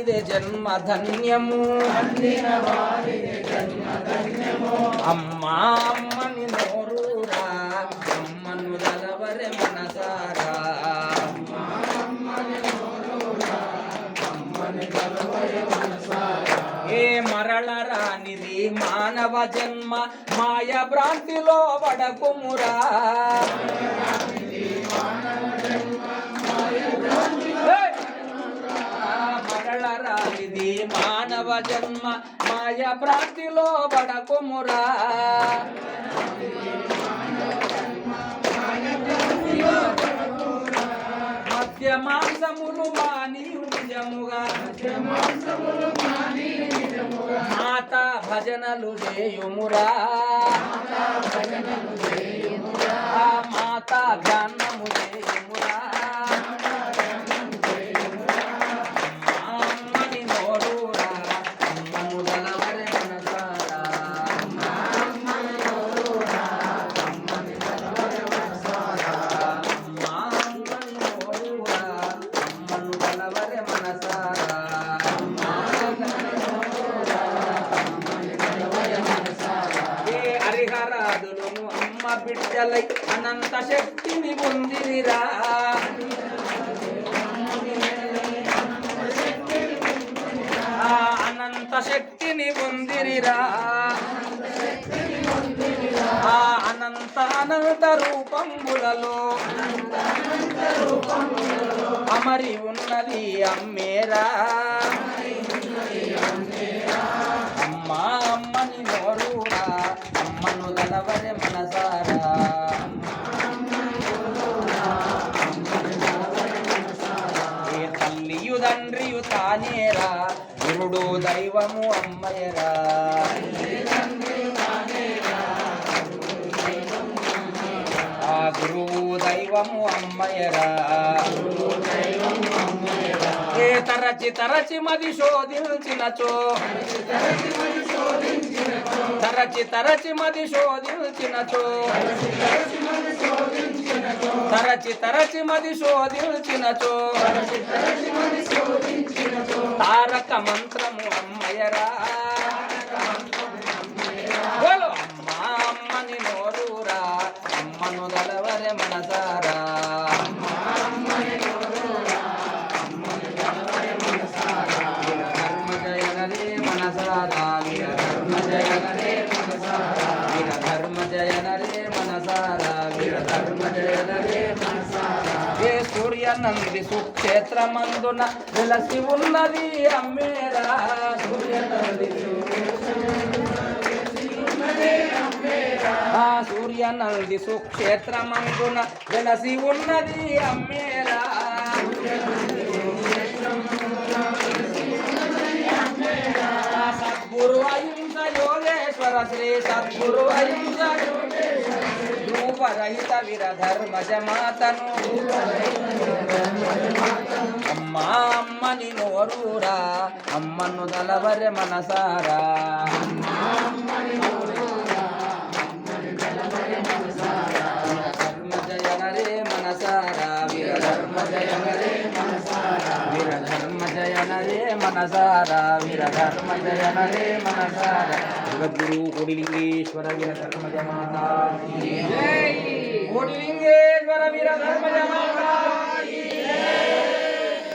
వారిదే జన్మ ధన్యము అమ్మా అమ్మని నోరూరా అమ్మను దలవరె మనసారా ఏ మరళ రానిది మానవ జన్మ మాయ భ్రాంతిలో పడకుమురా మరళ రానిది మానవ జన్మ మాయ భ్రాంతిలో పడకుమురా మధ్య మాంసములు మాని నిజముగా మాతా భజనలు చేయుమురా మాతా ధ్యానము చేయుమురా అమ్మని నోరూరా అమ్మను దలవరె మనసారా అమ్మని నోరూరా అమ్మను దలవరె మనసారా హరిహరాదులను అమ్మ బిడ్డలై అనంత శక్తిని పొందిరా అనంత శక్తిని పొందిరా అనంత అనంత రూపములలో అమరి ఉన్నది అమ్మేరా అమ్మా అమ్మని నోరూరా అమ్మను దలవరె మనసారా ఏ తల్లియు తండ్రియు తానేరా గురుడు దైవము అమ్మయరా ఆ గురువు దైవము అమ్మయరా ఏ తరచి తరచి మది శోధించినచో తరచి తరచి మది శోధించినచో తరచి తరచి మది శోధించినచో తారక మంత్రము అమ్మయరా బోలో అమ్మా అమ్మని నోరూరా అమ్మను దలవరె మనసారా ఏ సూర్యనంది సుక్షేత్రమందున వెలసి ఉన్నది అమ్మేరా సూర్యనంది సుక్షేత్రమందున వెలసి ఉన్నది అమ్మేరా సద్గురు అహింస యోగేశ్వర శ్రీ సద్గురు అహింస రూపరహిత విరధర్మజ మాతను అమ్మా అమ్మని నోరూరా అమ్మను దలవరె మనసారా ధర్మ జయనరే మనసారా వీరధర్మ జయనరే మనసారా వీరధర్మ జయనరే మనసారా వీరధర్మ జయనరే మనసారా జగద్గురు కోటిలింగేశ్వర వీరధర్మజ మాతా కోటిలింగేశ్వర వీరధర్మజ మాతా